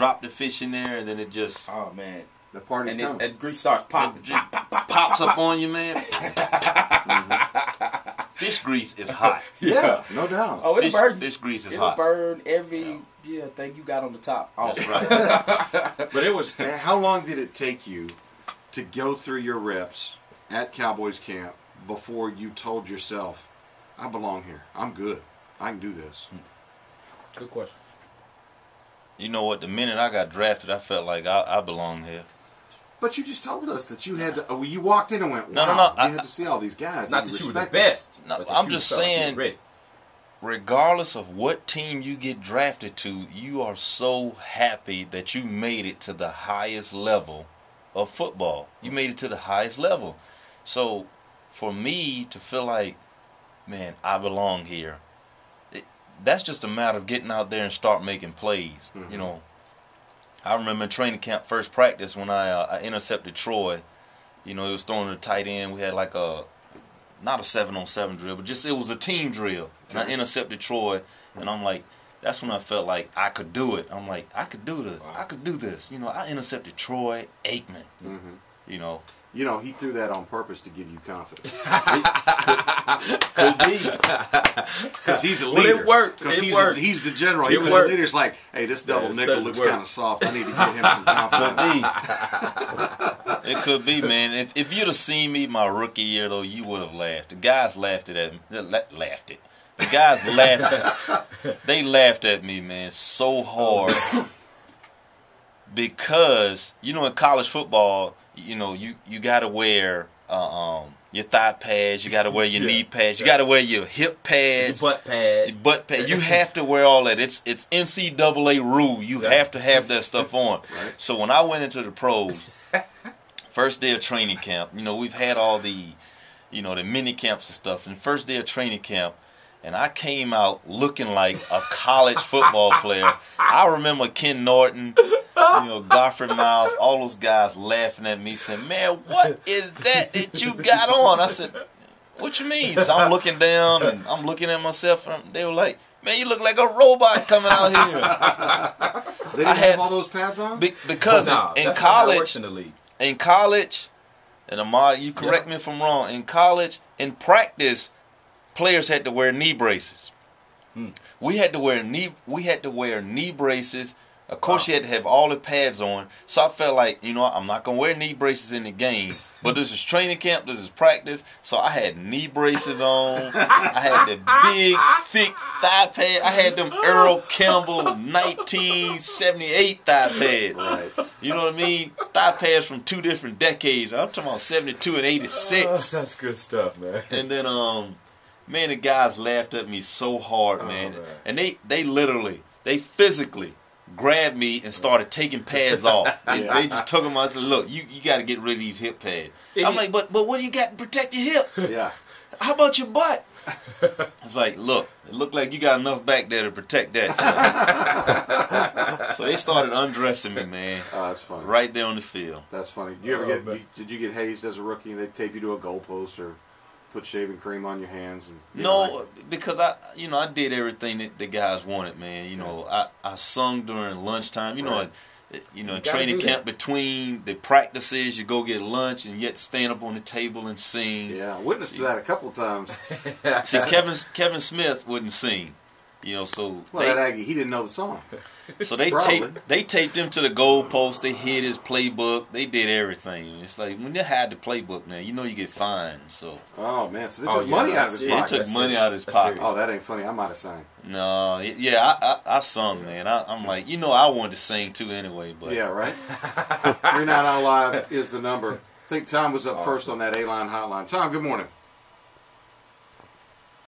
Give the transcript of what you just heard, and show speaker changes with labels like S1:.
S1: drop the fish in there, and then it just
S2: the party's coming.
S3: That grease starts popping.
S1: Pops up on you, man. Fish grease is hot.
S2: Yeah, no doubt.
S3: Oh, it'll burn.
S1: Fish grease is hot.
S3: It'll burn every thing you got on the top. Oh.
S1: That's right.
S2: But it was. How long did it take you to go through your reps at Cowboys camp before you told yourself, "I belong here. I'm good. I can do this"?
S3: Good question.
S1: You know what? The minute I got drafted, I felt like I belong here.
S2: But you just told us that you had to. You walked in and went, "Wow!"
S1: No.
S2: You had to see all these guys.
S3: Not that you were the best.
S1: No, I'm just saying. Regardless of what team you get drafted to, you are so happy that you made it to the highest level of football. You made it to the highest level. So, for me to feel like, man, I belong here, that's just a matter of getting out there and start making plays.
S2: Mm-hmm.
S1: You know, I remember in training camp, first practice, when I intercepted Troy. You know, it was throwing a tight end. We had like not a 7-on-7 drill, but just it was a team drill. And I intercepted Troy, and I'm like, that's when I felt like I could do it. I'm like, I could do this. Wow. I could do this. You know, I intercepted Troy Aikman.
S2: Mm-hmm.
S1: You know,
S2: he threw that on purpose to give you confidence.
S1: Could be.
S2: Because he's a leader.
S3: It worked.
S2: Because he's the general. Because the leader's like, hey, this double nickel looks kind of soft. I need to get him some confidence.
S1: It could be, man. If you'd have seen me my rookie year, though, you would have laughed. The guys laughed at me. The guys they laughed at me, man, so hard. Because, you know, in college football, you know, you got to wear your thigh pads, you got to wear your knee pads, you got to wear your hip pads,
S3: your butt pad.
S1: You have to wear all that. It's NCAA rule. You have to have that stuff on.
S2: Right.
S1: So when I went into the pros, first day of training camp, you know, we've had all the, you know, the mini camps and stuff. And first day of training camp, and I came out looking like a college football player. I remember Ken Norton, you know, Godfrey Miles, all those guys laughing at me, saying, "Man, what is that you got on?" I said, "What you mean?" So I'm looking down and I'm looking at myself, and they were like, "Man, you look like a robot coming out here."
S2: They didn't have all those pads on?
S1: Because in college, and Ahmad, you correct me if I'm wrong, in college, in practice, players had to wear knee braces. We had to wear knee braces. Of course, you had to have all the pads on. So I felt like, you know, I'm not gonna wear knee braces in the game. But this is training camp. This is practice. So I had knee braces on. I had the big, thick thigh pad. I had them Earl Campbell 1978 thigh pads.
S2: Right.
S1: You know what I mean? Thigh pads from 2 different decades. I'm talking about 72 and 86.
S3: That's good stuff, man.
S1: And then, man, the guys laughed at me so hard, man. And they physically grabbed me and started taking pads off. They just took them out and said, "Look, you got to get rid of these hip pads." I'm like, but what do you got to protect your hip?
S2: Yeah.
S1: How about your butt? It's like, look, it looked like you got enough back there to protect that. So they started undressing me, man.
S2: Oh, that's funny.
S1: Right there on the field.
S2: That's funny. Did you get hazed as a rookie? They tape you to a goalpost or put shaving cream on your hands?
S1: No, because I did everything that the guys wanted, man. You know, I sung during lunchtime. You know, in training camp between the practices, you go get lunch and yet stand up on the table and sing.
S2: Yeah, I witnessed that a couple of times.
S1: See, Kevin Smith wouldn't sing. You know, so
S2: that Aggie, he didn't know the song.
S1: So they taped him to the goalpost. They hid his playbook. They did everything. It's like when they hide the playbook now, you know you get fined. So
S2: man, so they took money out of his pocket.
S1: They took money out of his pocket.
S2: Oh, that ain't funny. I might have sang.
S1: No, I sung, man. I'm like, you know, I wanted to sing too anyway. But
S2: yeah, right. 39 Out Live is the number. I think Tom was up first on that A-line hotline. Tom, good morning.